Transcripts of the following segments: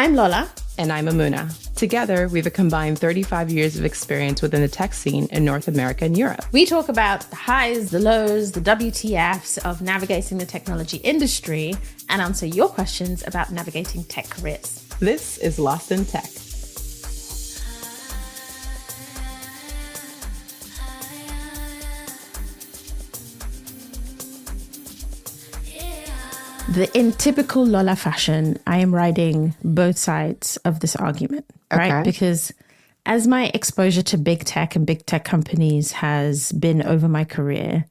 I'm Lola. And I'm Mamuna. Together, we've a combined 35 years of experience within the tech scene in North America and Europe. We talk about the highs, the lows, the WTFs of navigating the technology industry and answer your questions about navigating tech careers. This is Lost in Tech. In typical Lola fashion, I am riding both sides of this argument, right? Because as my exposure to big tech and big tech companies has been over my career,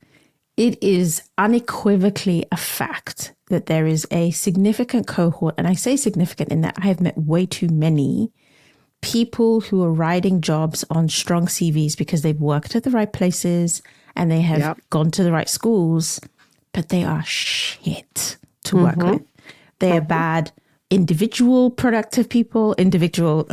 it is unequivocally a fact that there is a significant cohort, and I say significant in that I have met way too many people who are riding jobs on strong CVs because they've worked at the right places and they have gone to the right schools, but they are shit to work with. They are bad individual productive people, contributors.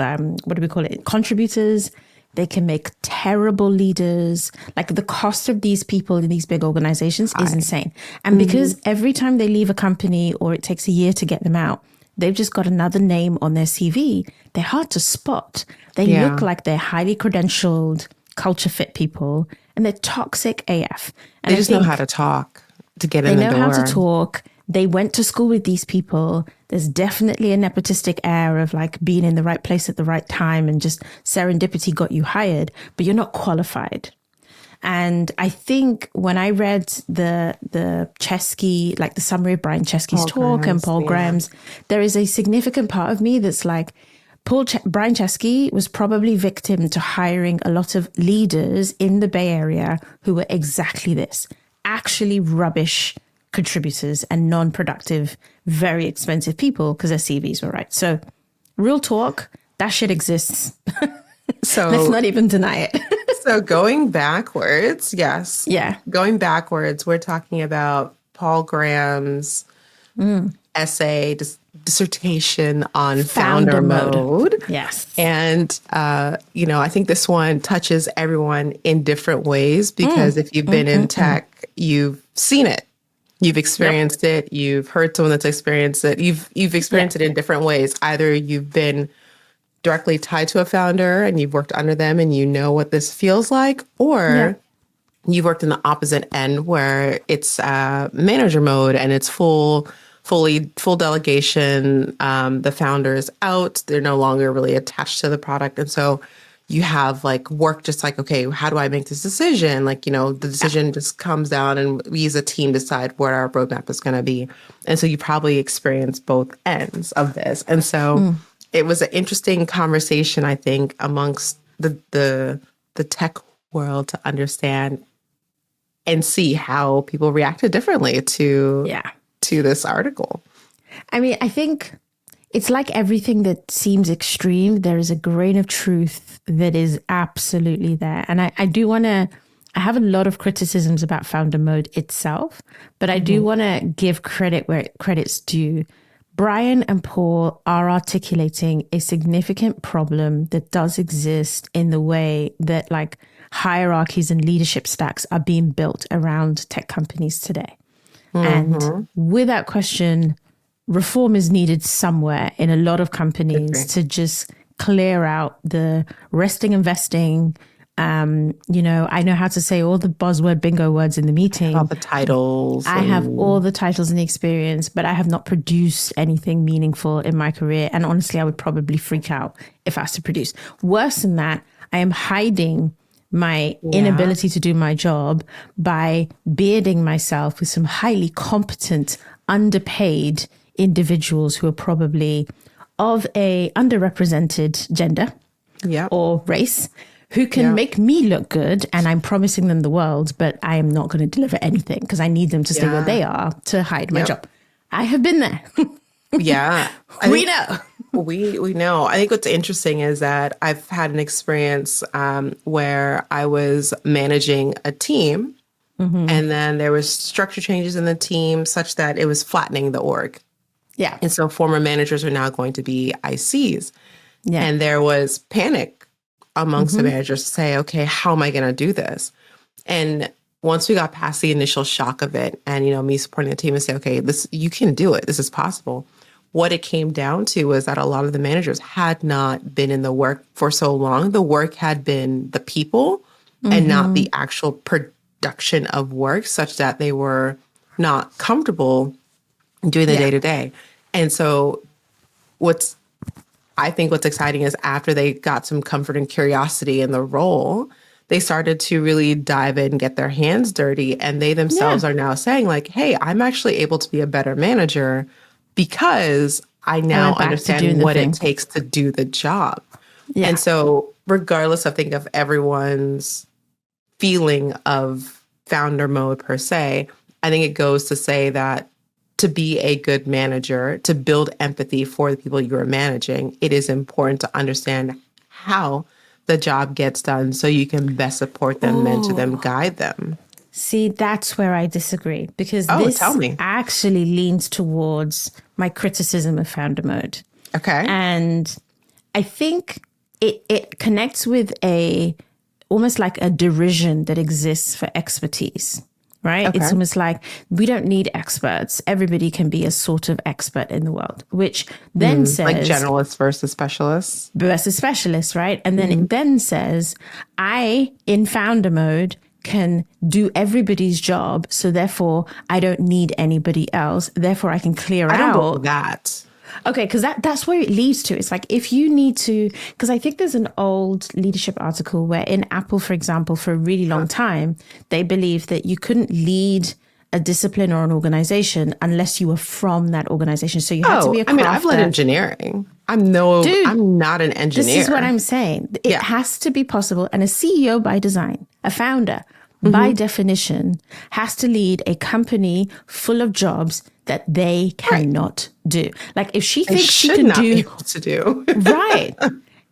They can make terrible leaders. Like the cost of these people in these big organizations is insane. And because every time they leave a company or it takes a year to get them out, they've just got another name on their CV. They're hard to spot. They look like they're highly credentialed, culture fit people, and they're toxic AF. And they just know how to talk to get in the door. They know how to talk. They went to school with these people. There's definitely a nepotistic air of like being in the right place at the right time and just serendipity got you hired, but you're not qualified. And I think when I read the Chesky, like the summary of Brian Chesky's talk and Paul Graham's, there is a significant part of me that's like, Brian Chesky was probably victim to hiring a lot of leaders in the Bay Area who were exactly this, actually rubbish contributors and non-productive, very expensive people because their CVs were right. So real talk, that shit exists. So let's not even deny it. So going backwards, yes. Yeah. Going backwards, we're talking about Paul Graham's essay, dissertation on founder mode. Yes. And, I think this one touches everyone in different ways because if you've been in tech, you've seen it. You've experienced it. You've heard someone that's experienced it. You've experienced it in different ways. Either you've been directly tied to a founder and you've worked under them and you know what this feels like, or you've worked in the opposite end where it's manager mode and it's full delegation. The founder is out. They're no longer really attached to the product. And so you have like work just like, okay, how do I make this decision? Like, the decision just comes down and we as a team decide what our roadmap is going to be. And so you probably experience both ends of this. And so it was an interesting conversation, I think, amongst the tech world to understand and see how people reacted differently to this article. I mean, I think it's like everything that seems extreme. There is a grain of truth that is absolutely there. And I have a lot of criticisms about founder mode itself, but I do want to give credit where credit's due. Brian and Paul are articulating a significant problem that does exist in the way that like hierarchies and leadership stacks are being built around tech companies today. And without question, reform is needed somewhere in a lot of companies to just clear out the resting investing. I know how to say all the buzzword bingo words in the meeting. All the titles. I have all the titles and the experience, but I have not produced anything meaningful in my career. And honestly, I would probably freak out if I was to produce. Worse than that, I am hiding my inability to do my job by bearding myself with some highly competent, underpaid individuals who are probably of a underrepresented gender or race who can make me look good, and I'm promising them the world, but I am not going to deliver anything because I need them to stay where they are to hide my job. I have been there. We know. We know. I think what's interesting is that I've had an experience where I was managing a team and then there was structure changes in the team such that it was flattening the org. Yeah. And so former managers are now going to be ICs. Yeah. And there was panic amongst the managers to say, okay, how am I going to do this? And once we got past the initial shock of it and, me supporting the team and say, okay, you can do it. This is possible. what it came down to was that a lot of the managers had not been in the work for so long. The work had been the people and not the actual production of work, such that they were not comfortable doing the day to day. And so I think what's exciting is after they got some comfort and curiosity in the role, they started to really dive in and get their hands dirty. And they themselves are now saying like, hey, I'm actually able to be a better manager because I now understand what it takes to do the job. Yeah. And so regardless, I think, of everyone's feeling of founder mode per se, I think it goes to say that to be a good manager, to build empathy for the people you are managing, it is important to understand how the job gets done so you can best support them, mentor them, guide them. See, that's where I disagree, because this actually leans towards my criticism of founder mode. Okay. And I think it connects with almost like a derision that exists for expertise. Right? Okay. It's almost like we don't need experts. Everybody can be a sort of expert in the world, which then says... Like generalists versus specialists. Versus specialists, right? And then it then says, I, in founder mode, can do everybody's job. So therefore, I don't need anybody else. Therefore, I can clear out... I don't believe that. Okay, because that's where it leads to. It's like if you need to, because I think there's an old leadership article where in Apple, for example, for a really long time, they believed that you couldn't lead a discipline or an organization unless you were from that organization. So you had to be a crafter. I've led engineering. I'm not an engineer. This is what I'm saying. It has to be possible. And a CEO by design, a founder by definition, has to lead a company full of jobs that they cannot do. Like if she thinks she can do, right.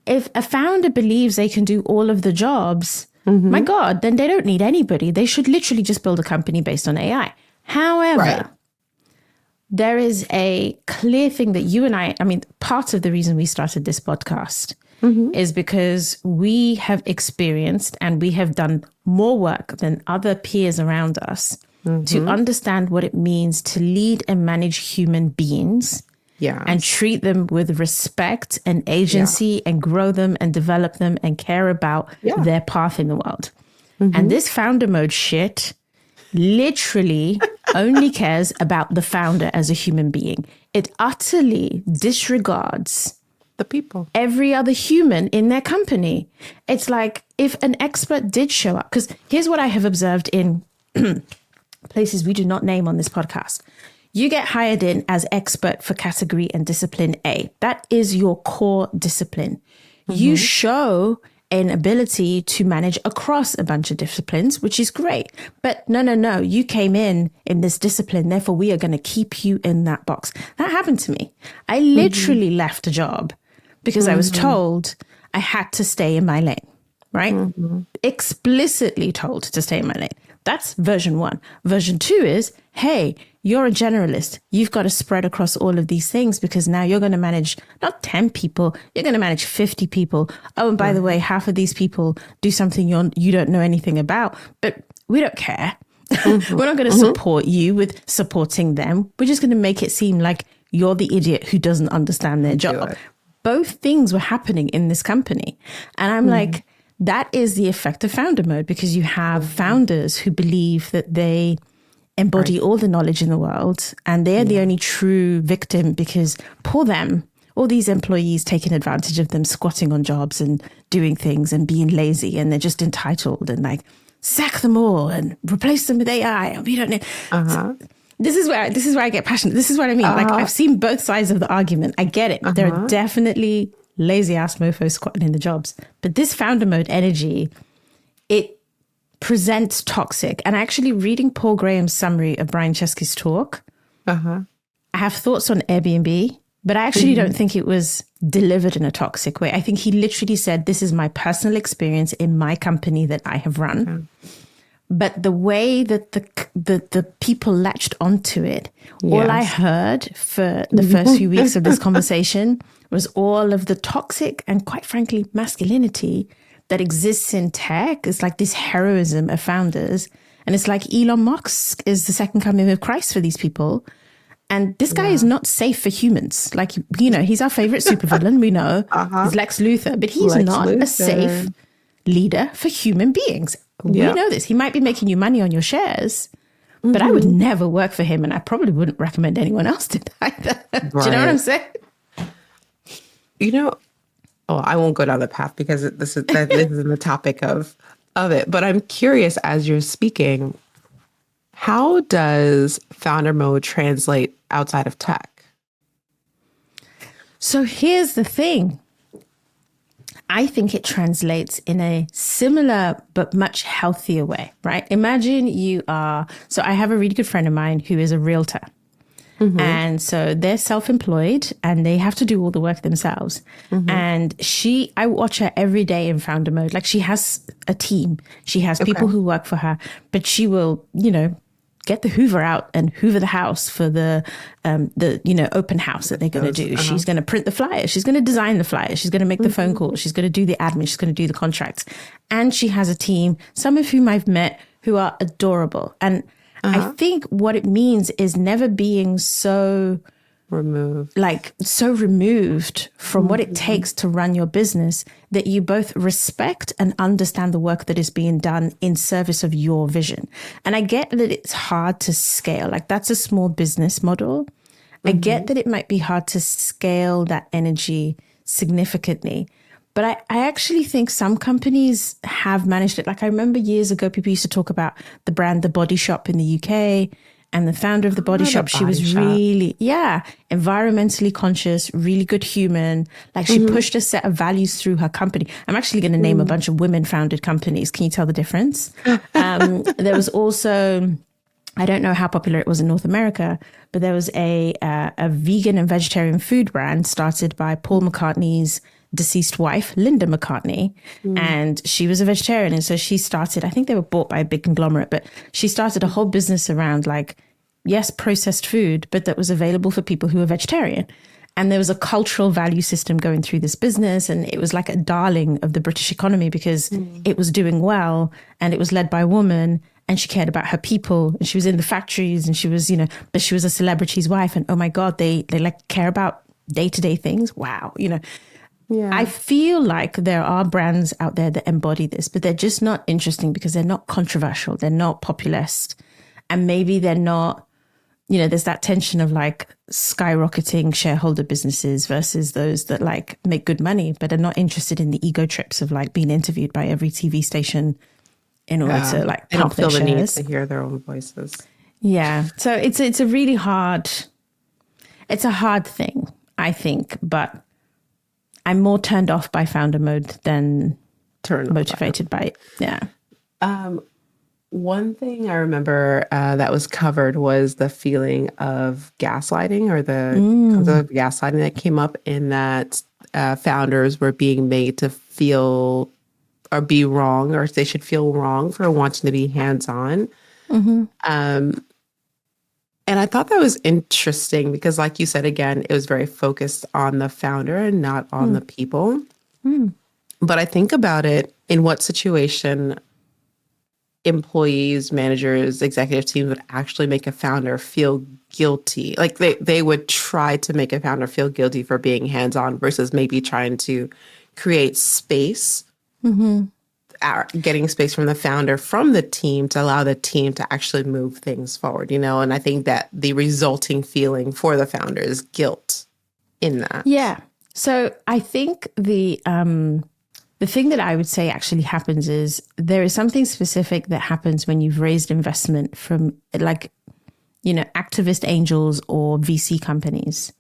If a founder believes they can do all of the jobs, my God, then they don't need anybody. They should literally just build a company based on AI. However, there is a clear thing that you and I mean, part of the reason we started this podcast is because we have experienced and we have done more work than other peers around us to understand what it means to lead and manage human beings and treat them with respect and agency and grow them and develop them and care about their path in the world. And this founder mode shit literally only cares about the founder as a human being. It utterly disregards the people, every other human in their company. It's like if an expert did show up, because here's what I have observed in places we do not name on this podcast. You get hired in as expert for category and discipline A. That is your core discipline. You show an ability to manage across a bunch of disciplines, which is great. But no, you came in this discipline, therefore we are going to keep you in that box. That happened to me. I literally left a job because I was told I had to stay in my lane, right? Explicitly told to stay in my lane. That's version 1. Version 2 is, hey, you're a generalist. You've got to spread across all of these things because now you're going to manage not 10 people, you're going to manage 50 people. Oh, and by the way, half of these people do something you don't know anything about, but we don't care. We're not going to support you with supporting them. We're just going to make it seem like you're the idiot who doesn't understand their job. Both things were happening in this company. And I'm like, that is the effect of founder mode, because you have founders who believe that they embody all the knowledge in the world and they're the only true victim because poor them, all these employees taking advantage of them, squatting on jobs and doing things and being lazy, and they're just entitled and like sack them all and replace them with AI. And we don't know. So this is where I get passionate. This is what I mean. Like I've seen both sides of the argument. I get it. There are definitely lazy ass mofos squatting in the jobs. But this founder mode energy, it presents toxic. And actually reading Paul Graham's summary of Brian Chesky's talk, I have thoughts on Airbnb, but I actually don't think it was delivered in a toxic way. I think he literally said, this is my personal experience in my company that I have run. But the way that the people latched onto it, all I heard for the first few weeks of this conversation was all of the toxic and quite frankly, masculinity that exists in tech. It's like this heroism of founders. And it's like Elon Musk is the second coming of Christ for these people. And this guy is not safe for humans. Like, he's our favorite supervillain. We know he's Lex Luthor, but he's not a safe leader for human beings. We know this. He might be making you money on your shares, but I would never work for him, and I probably wouldn't recommend anyone else to either. Right. Do you know what I'm saying? I won't go down the path because this is the topic of it. But I'm curious, as you're speaking, how does founder mode translate outside of tech? So here's the thing. I think it translates in a similar but much healthier way, right? Imagine so I have a really good friend of mine who is a realtor. Mm-hmm. And so they're self-employed and they have to do all the work themselves. Mm-hmm. And I watch her every day in founder mode. Like, she has a team. She has people who work for her, but she will, get the Hoover out and Hoover the house for the open house that they're going to do. Uh-huh. She's going to print the flyers. She's going to design the flyers. She's going to make the phone calls. She's going to do the admin. She's going to do the contracts. And she has a team, some of whom I've met, who are adorable. And I think what it means is never being so removed from what it takes to run your business, that you both respect and understand the work that is being done in service of your vision. And I get that it's hard to scale. Like, that's a small business model. I get that it might be hard to scale that energy significantly. But I actually think some companies have managed it. Like, I remember years ago, people used to talk about the brand The Body Shop in the UK, and the founder of The Body Shop, she was really, environmentally conscious, really good human. Like, she pushed a set of values through her company. I'm actually going to name a bunch of women-founded companies. Can you tell the difference? There was also, I don't know how popular it was in North America, but there was a vegan and vegetarian food brand started by Paul McCartney's deceased wife, Linda McCartney, and she was a vegetarian. And so she started, I think they were bought by a big conglomerate, but she started a whole business around, like, yes, processed food, but that was available for people who are vegetarian. And there was a cultural value system going through this business. And it was like a darling of the British economy because it was doing well and it was led by a woman, and she cared about her people, and she was in the factories, and she was, but she was a celebrity's wife. And oh my God, they like care about day-to-day things. Wow. Yeah. I feel like there are brands out there that embody this, but they're just not interesting because they're not controversial. They're not populist. And maybe they're not, there's that tension of like skyrocketing shareholder businesses versus those that like make good money, but are not interested in the ego trips of like being interviewed by every TV station in order to like pump their shares. They don't feel the need to hear their own voices. Yeah. So it's a really hard thing, I think, but I'm more turned off by founder mode than motivated by it. Yeah. One thing I remember that was covered was the feeling of gaslighting, or the concept of gaslighting that came up, in that founders were being made to feel or be wrong, or they should feel wrong for wanting to be hands-on. And I thought that was interesting because, like you said, again, it was very focused on the founder and not on the people. But I think about it, in what situation employees, managers, executive teams would actually make a founder feel guilty. Like, they would try to make a founder feel guilty for being hands-on versus maybe trying to create space, getting space from the founder, from the team, to allow the team to actually move things forward, And I think that the resulting feeling for the founder is guilt in that. Yeah. So I think the thing that I would say actually happens is there is something specific that happens when you've raised investment from, like, activist angels or VC companies.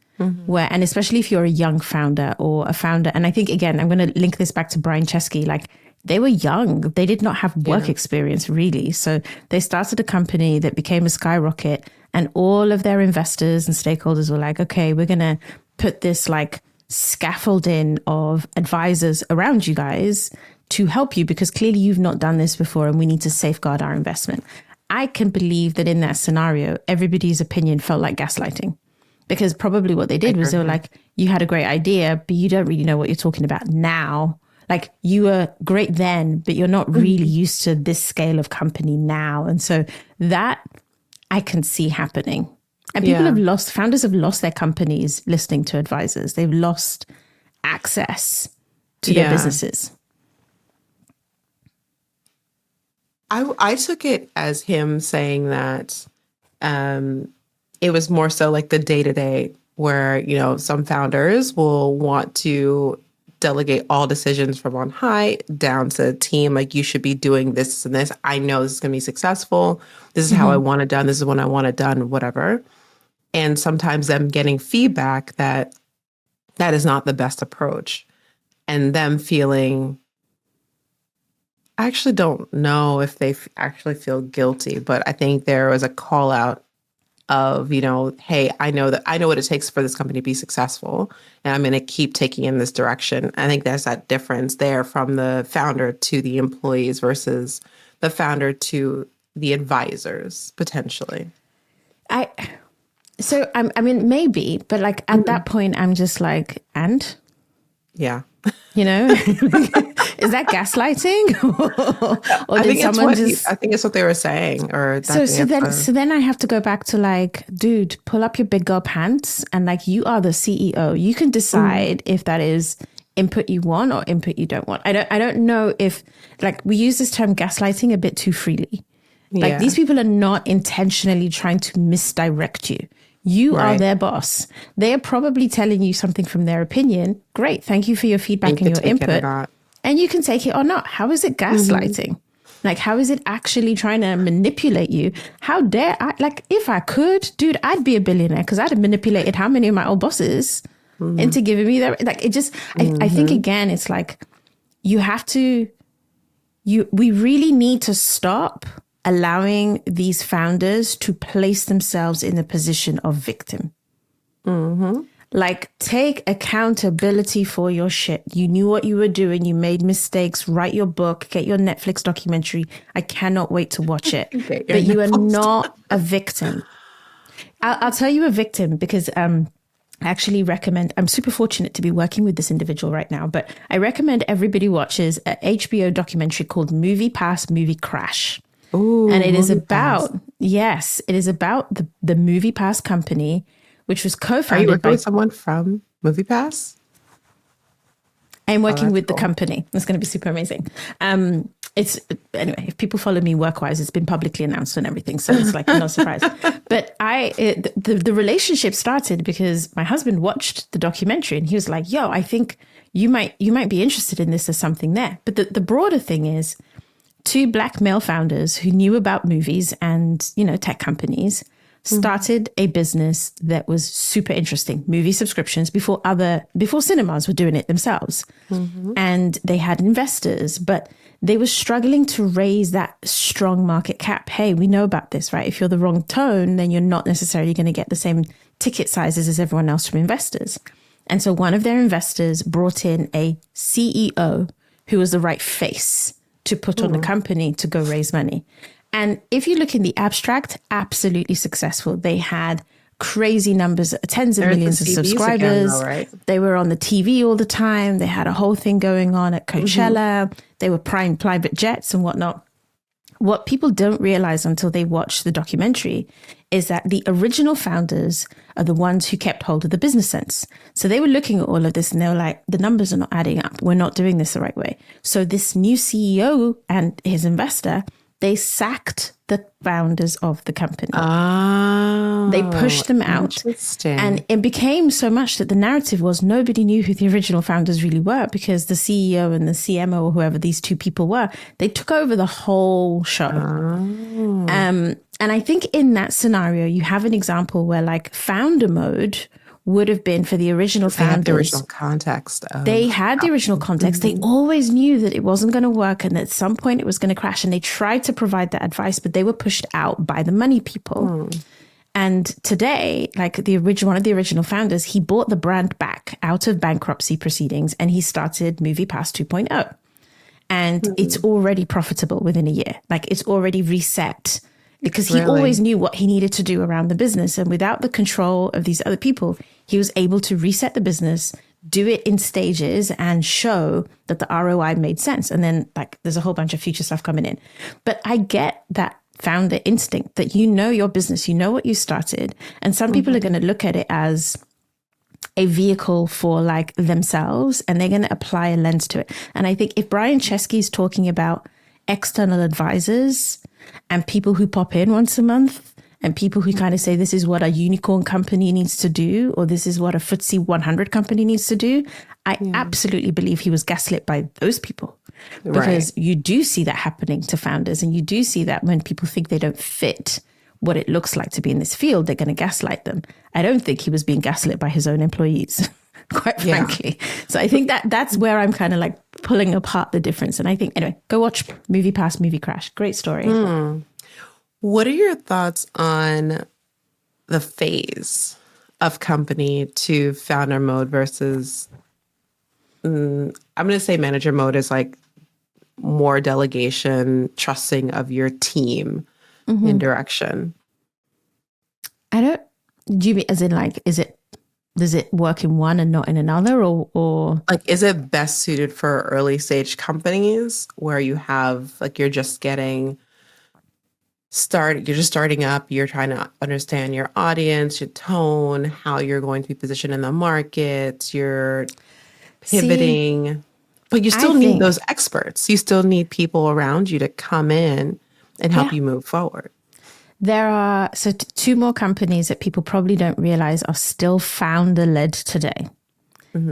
Where, and especially if you're a young founder or a founder, and I think, again, I'm going to link this back to Brian Chesky, like, they were young. They did not have work experience, really. So they started a company that became a skyrocket, and all of their investors and stakeholders were like, okay, we're going to put this like scaffolding of advisors around you guys to help you, because clearly you've not done this before and we need to safeguard our investment. I can believe that in that scenario, everybody's opinion felt like gaslighting, because probably what they did was they were like, you had a great idea, but you don't really know what you're talking about now. Like, you were great then, but you're not really used to this scale of company now. And so that I can see happening. And founders have lost their companies listening to advisors. They've lost access to their businesses. I took it as him saying that it was more so like the day-to-day where, some founders will want to delegate all decisions from on high down to the team. Like, you should be doing this and this. I know this is going to be successful. This is how I want it done. This is when I want it done, whatever. And sometimes them getting feedback that is not the best approach, and them feeling, I actually don't know if they actually feel guilty, but I think there was a call out of, hey, I know what it takes for this company to be successful, and I'm going to keep taking in this direction. I think there's that difference there from the founder to the employees versus the founder to the advisors, potentially. I mean, maybe, but like at that point, I'm just like, and? Yeah. Is that gaslighting? or did someone I think it's what they were saying. Or so then I have to go back to like, dude, pull up your big girl pants, and like, you are the CEO. You can decide if that is input you want or input you don't want. I don't know if, like, we use this term gaslighting a bit too freely. Like, these people are not intentionally trying to misdirect you. You are their boss. They are probably telling you something from their opinion. Great. Thank you for your feedback and your input. And you can take it or not. How is it gaslighting? Like, how is it actually trying to manipulate you? How dare I? Like, if I could, dude, I'd be a billionaire, because I'd have manipulated how many of my old bosses into giving me their, like, it just, I think, again, it's like, we really need to stop allowing these founders to place themselves in the position of victim. Like, take accountability for your shit. You knew what you were doing. You made mistakes. Write your book. Get your Netflix documentary. I cannot wait to watch it. But you are not a victim. I'll tell you a victim, because I actually recommend, I'm super fortunate to be working with this individual right now, but I recommend everybody watches an HBO documentary called Movie Pass, Movie Crash. Ooh, and it is about, it is about the Movie Pass company, which was co-founded Are you working with someone from Movie Pass? I'm working with the company. It's going to be super amazing. It's, anyway, if people follow me work-wise, it's been publicly announced and everything, so it's like no surprise. But the relationship started because my husband watched the documentary and he was like, yo, I think you might be interested in this. There's something there. But the broader thing is, two Black male founders who knew about movies and, tech companies started a business that was super interesting, movie subscriptions, before cinemas were doing it themselves. And they had investors, but they were struggling to raise that strong market cap. Hey, we know about this, right? If you're the wrong tone, then you're not necessarily going to get the same ticket sizes as everyone else from investors. And so one of their investors brought in a CEO who was the right face to put on the company to go raise money. And if you look in the abstract, absolutely successful. They had crazy numbers, tens of millions of subscribers. Again, though, right? They were on the TV all the time. They had a whole thing going on at Coachella. They were private jets and whatnot. What people don't realize until they watch the documentary is that the original founders are the ones who kept hold of the business sense. So they were looking at all of this and they were like, the numbers are not adding up. We're not doing this the right way. So this new CEO and his investor, they sacked the founders of the company. Oh, they pushed them out. And it became so much that the narrative was nobody knew who the original founders really were, because the CEO and the CMO, or whoever these two people were, they took over the whole show. And I think in that scenario, you have an example where, like, founder mode would have been for the original founders. They had the original context. They had the original context. They always knew that it wasn't going to work and at some point it was going to crash. And they tried to provide that advice, but they were pushed out by the money people. And today, like, one of the original founders, he bought the brand back out of bankruptcy proceedings and he started MoviePass 2.0. And it's already profitable within a year. Like, it's already reset, because he always knew what he needed to do around the business. And without the control of these other people, he was able to reset the business, do it in stages, and show that the ROI made sense. And then, like, there's a whole bunch of future stuff coming in. But I get that founder instinct that you know your business, you know what you started. And some people are going to look at it as a vehicle for like themselves, and they're going to apply a lens to it. And I think if Brian Chesky is talking about external advisors and people who pop in once a month and people who kind of say, this is what a unicorn company needs to do, or this is what a FTSE 100 company needs to do, I absolutely believe he was gaslit by those people. Because you do see that happening to founders, and you do see that when people think they don't fit what it looks like to be in this field, they're going to gaslight them. I don't think he was being gaslit by his own employees, quite frankly. So I think that's where I'm kind of like pulling apart the difference. And I think, anyway, go watch Movie Pass, Movie Crash. Great story. What are your thoughts on the phase of company to founder mode versus, I'm going to say manager mode is like more delegation, trusting of your team in direction? Do you mean as in like, does it work in one and not in another, or like, is it best suited for early stage companies where you have like, you're just starting up, you're trying to understand your audience, your tone, how you're going to be positioned in the market, you're pivoting, but you still need those experts. You still need people around you to come in and help you move forward. There are two more companies that people probably don't realize are still founder-led today.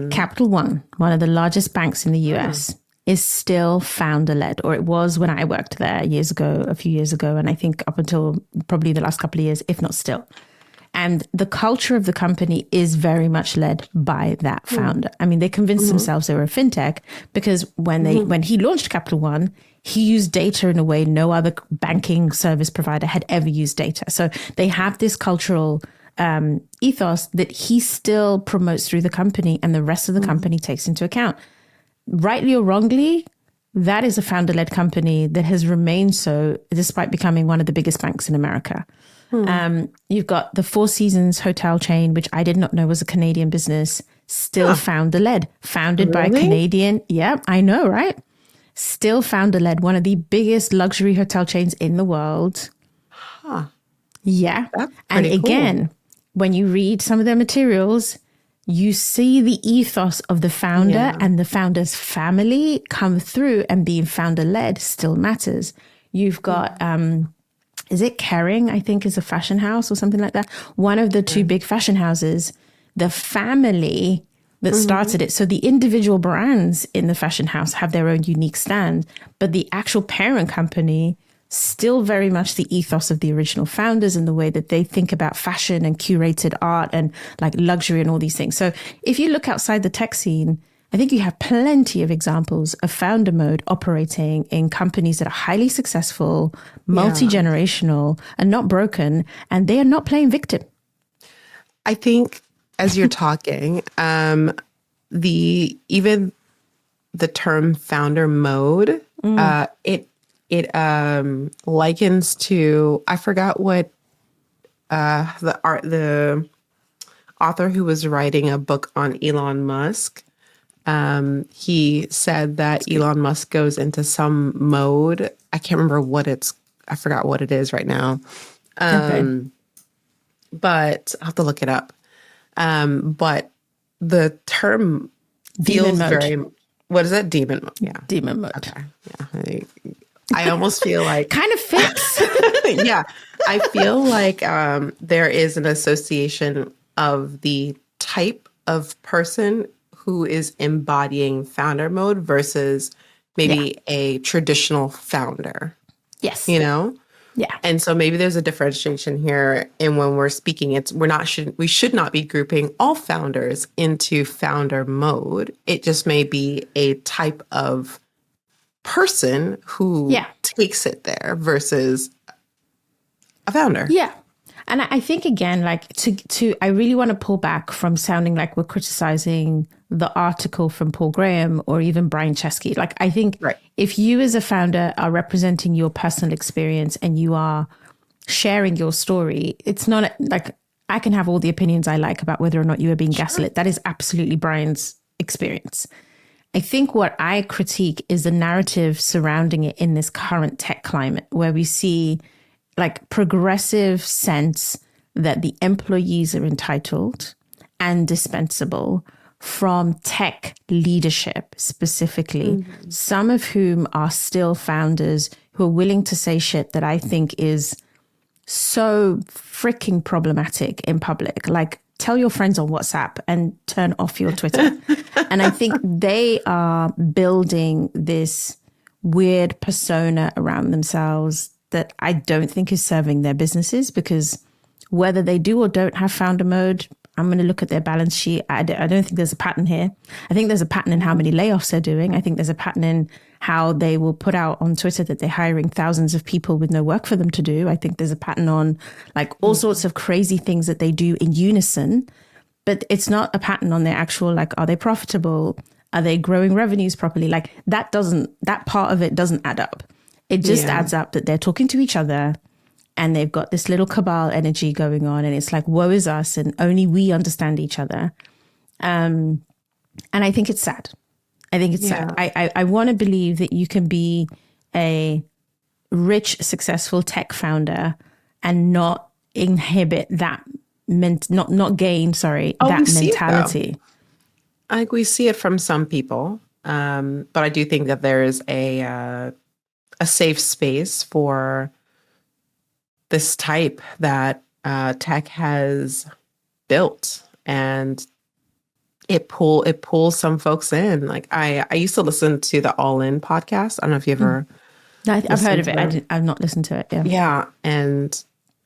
Capital One of the largest banks in the US, is still founder-led, or it was when I worked there a few years ago, and I think up until probably the last couple of years, if not still. And the culture of the company is very much led by that founder. I mean, they convinced themselves they were a fintech because when he launched Capital One, he used data in a way no other banking service provider had ever used data. So they have this cultural ethos that he still promotes through the company, and the rest of the company takes into account. Rightly or wrongly, that is a founder-led company that has remained so despite becoming one of the biggest banks in America. You've got the Four Seasons hotel chain, which I did not know was a Canadian business, still founder-led, founded by a Canadian. Yeah, I know, right? Still founder-led, one of the biggest luxury hotel chains in the world. Yeah. And again, when you read some of their materials, you see the ethos of the founder and the founder's family come through, and being founder-led still matters. You've got, is it Kering, I think, is a fashion house or something like that. One of the two big fashion houses, the family that started it. So the individual brands in the fashion house have their own unique stand, but the actual parent company still very much the ethos of the original founders and the way that they think about fashion and curated art and like luxury and all these things. So if you look outside the tech scene, I think you have plenty of examples of founder mode operating in companies that are highly successful, multi-generational, and not broken, and they are not playing victim. I think as you're talking, even the term founder mode, it likens to, I forgot what the author who was writing a book on Elon Musk. He said that Elon Musk goes into some mode. I can't remember I forgot what it is right now. But I'll have to look it up. But the term feels very, what is it? Demon mode. Yeah. Demon mode. Okay. Yeah. I almost feel like kind of fits. Yeah. I feel like there is an association of the type of person who is embodying founder mode versus maybe a traditional founder. Yes. You know? Yeah. And so maybe there's a differentiation here. And when we're speaking, we should not be grouping all founders into founder mode. It just may be a type of person who takes it there versus a founder. Yeah. And I think, again, like I really want to pull back from sounding like we're criticizing the article from Paul Graham or even Brian Chesky. Like, I think if you as a founder are representing your personal experience and you are sharing your story, it's not like I can have all the opinions I like about whether or not you are being gaslit. That is absolutely Brian's experience. I think what I critique is the narrative surrounding it in this current tech climate where we see like progressive sense that the employees are entitled and dispensable from tech leadership specifically, some of whom are still founders who are willing to say shit that I think is so freaking problematic in public. Like, tell your friends on WhatsApp and turn off your Twitter. And I think they are building this weird persona around themselves that I don't think is serving their businesses, because whether they do or don't have founder mode, I'm going to look at their balance sheet. I don't think there's a pattern here. I think there's a pattern in how many layoffs they're doing. I think there's a pattern in how they will put out on Twitter that they're hiring thousands of people with no work for them to do. I think there's a pattern on like all sorts of crazy things that they do in unison, but it's not a pattern on their actual, like, are they profitable? Are they growing revenues properly? Like that part of it doesn't add up. It just adds up that they're talking to each other and they've got this little cabal energy going on. And it's like, woe is us. And only we understand each other. And I think it's sad. I think it's sad. I want to believe that you can be a rich, successful tech founder and not inhibit that, not gain, that mentality. I think we see it from some people. But I do think that there is a safe space for this type that tech has built, and it pulls some folks in. Like I used to listen to the All In podcast. I don't know if you ever. I've heard of it. I've not listened to it. Yeah, and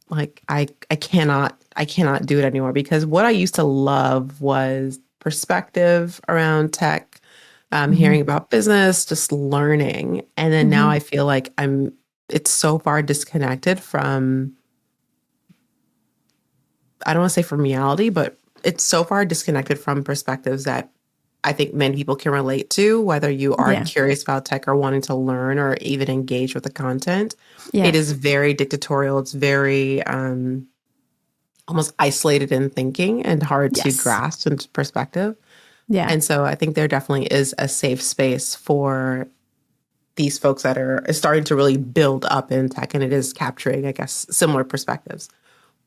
like I cannot do it anymore, because what I used to love was perspective around tech, hearing about business, just learning, and then now I feel like it's so far disconnected from, I don't want to say from reality, but it's so far disconnected from perspectives that I think many people can relate to, whether you are curious about tech or wanting to learn or even engage with the content. Yeah. It is very dictatorial. It's very almost isolated in thinking and hard to grasp into perspective. Yeah. And so I think there definitely is a safe space for these folks that are starting to really build up in tech, and it is capturing, I guess, similar perspectives.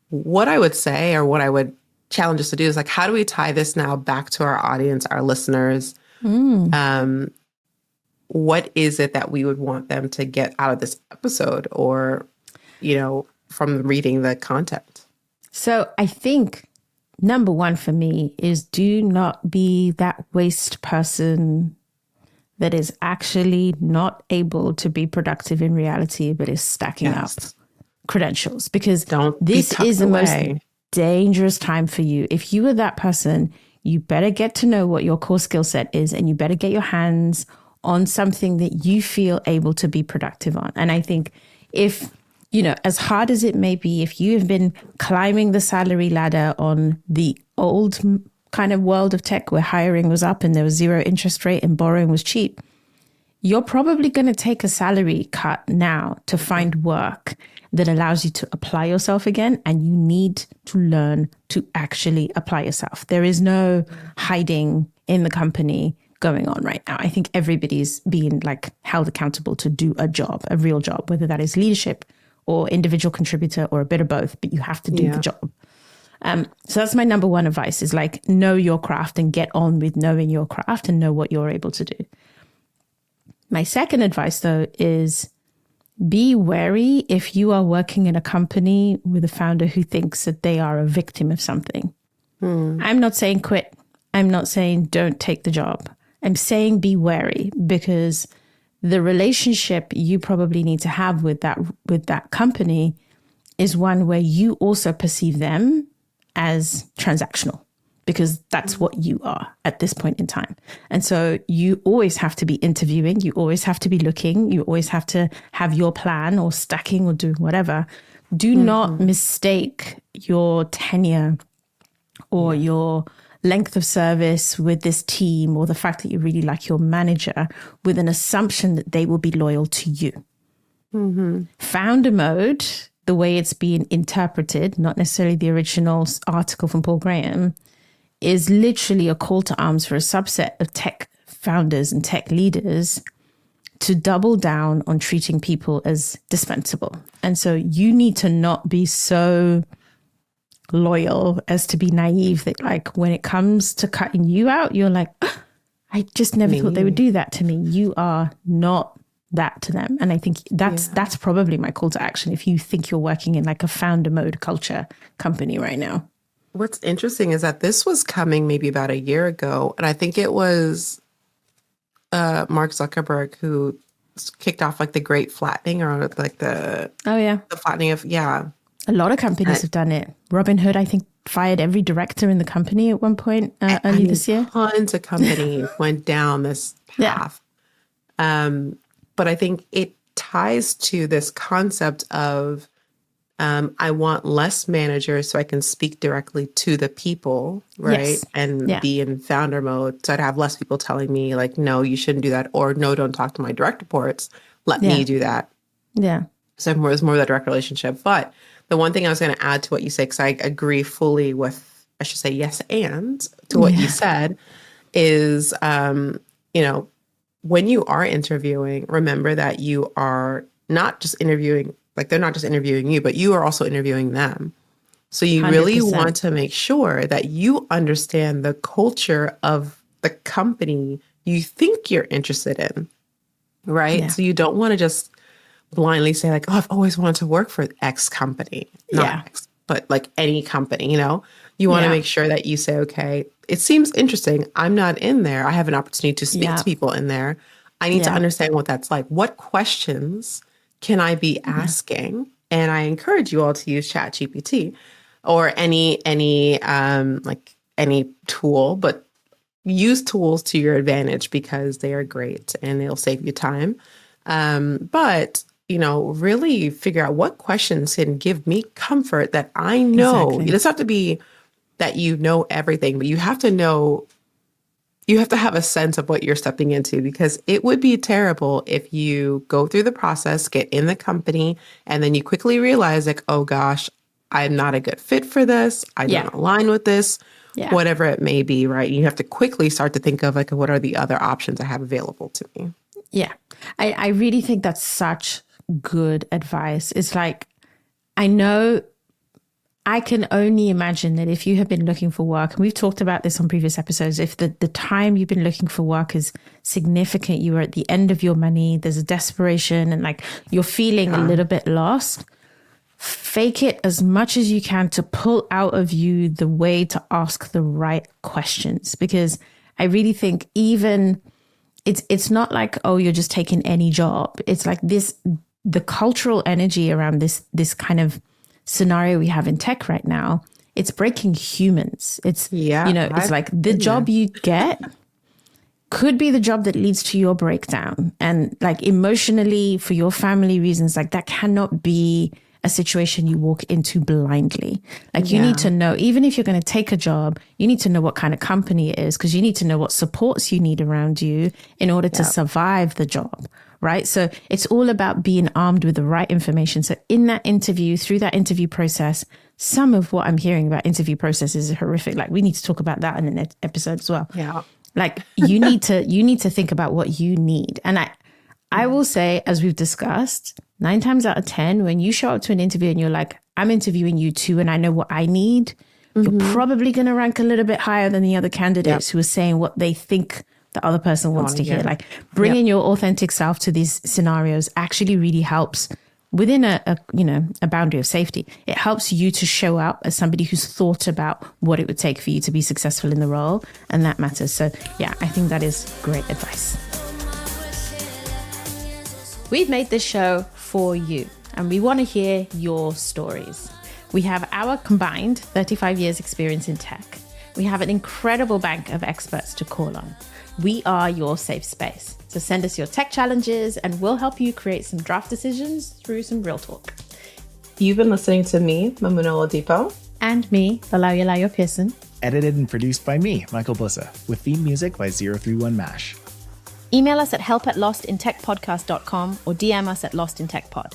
What I would say, or what I would challenge us to do, is like, how do we tie this now back to our audience, our listeners? What is it that we would want them to get out of this episode, or, from reading the content? So I think number one for me is, do not be that waste person that is actually not able to be productive in reality, but is stacking up credentials, because this is the most dangerous time for you. If you are that person, you better get to know what your core skill set is, and you better get your hands on something that you feel able to be productive on. And I think if, as hard as it may be, if you have been climbing the salary ladder on the old kind of world of tech where hiring was up and there was zero interest rate and borrowing was cheap, you're probably going to take a salary cut now to find work that allows you to apply yourself again. And you need to learn to actually apply yourself. There is no hiding in the company going on right now. I think everybody's being like held accountable to do a job, a real job, whether that is leadership or individual contributor or a bit of both, but you have to do the job. So that's my number one advice, is like, know your craft and get on with knowing your craft and know what you're able to do. My second advice, though, is be wary if you are working in a company with a founder who thinks that they are a victim of something. I'm not saying quit. I'm not saying don't take the job. I'm saying be wary, because the relationship you probably need to have with that company is one where you also perceive them as transactional, because that's what you are at this point in time. And so you always have to be interviewing, you always have to be looking, you always have to have your plan or stacking or doing whatever. Do not mistake your tenure or your length of service with this team, or the fact that you really like your manager, with an assumption that they will be loyal to you. Founder mode, the way it's being interpreted, not necessarily the original article from Paul Graham, is literally a call to arms for a subset of tech founders and tech leaders to double down on treating people as dispensable. And so you need to not be so loyal as to be naive that like when it comes to cutting you out, you're like, I just never thought they would do that to me. You are not that to them. And I think that's probably my call to action if you think you're working in like a founder mode culture company right now. What's interesting is that this was coming maybe about a year ago. And I think it was Mark Zuckerberg who kicked off like the great flattening or like the flattening of, A lot of companies have done it. Robinhood, I think, fired every director in the company at one point early this year. Tons of companies went down this path. But I think it ties to this concept of I want less managers so I can speak directly to the people, right? Yes. And be in founder mode. So I'd have less people telling me like, no, you shouldn't do that. Or no, don't talk to my direct reports. Let me do that. Yeah. So there's more of that direct relationship. But the one thing I was going to add to what you say, because I agree fully with, I should say yes and to what you said, is, when you are interviewing, remember that you are not just interviewing, like they're not just interviewing you, but you are also interviewing them. So you 100%. Really want to make sure that you understand the culture of the company you think you're interested in, right? Yeah. So you don't want to just blindly say like, oh, I've always wanted to work for X company, not X, but like any company, you want to make sure that you say, okay, it seems interesting. I'm not in there. I have an opportunity to speak to people in there. I need to understand what that's like. What questions can I be asking? And I encourage you all to use ChatGPT or any tool, but use tools to your advantage because they are great and they'll save you time. But really figure out what questions can give me comfort that I know. Exactly. It doesn't have to be that you know everything, but you have to know, you have to have a sense of what you're stepping into, because it would be terrible if you go through the process, get in the company, and then you quickly realize like, oh gosh, I'm not a good fit for this. I don't align with this, whatever it may be, right? You have to quickly start to think of like, what are the other options I have available to me? Yeah. I really think that's such good advice. It's like, I know I can only imagine that if you have been looking for work, and we've talked about this on previous episodes, if the time you've been looking for work is significant, you are at the end of your money, there's a desperation and like you're feeling a little bit lost, fake it as much as you can to pull out of you the way to ask the right questions. Because I really think even it's not like, oh, you're just taking any job. It's like the cultural energy around this kind of scenario we have in tech right now, it's breaking humans. It's, it's like the job you get could be the job that leads to your breakdown. And like emotionally, for your family reasons, like that cannot be a situation you walk into blindly. Like you need to know, even if you're going to take a job, you need to know what kind of company it is, because you need to know what supports you need around you in order to survive the job. Right. So it's all about being armed with the right information. So in that interview, through that interview process, some of what I'm hearing about interview processes is horrific. Like we need to talk about that in an episode as well. Yeah. Like you need to think about what you need. And I will say, as we've discussed, 9 times out of 10, when you show up to an interview and you're like, I'm interviewing you too, and I know what I need, you're probably going to rank a little bit higher than the other candidates who are saying what they think the other person wants to hear. Like bringing your authentic self to these scenarios actually really helps within a boundary of safety. It helps you to show up as somebody who's thought about what it would take for you to be successful in the role. And that matters. So yeah, I think that is great advice. We've made this show for you, and we want to hear your stories. We have our combined 35 years experience in tech. We have an incredible bank of experts to call on. We are your safe space. So send us your tech challenges and we'll help you create some draft decisions through some real talk. You've been listening to me, Mamuna Oladipo. And me, Oyelayo-Pearson. Edited and produced by me, Michael Bussa, with theme music by 031 Mash. Email us at help@lostintechpodcast.com or DM us at lostintechpod.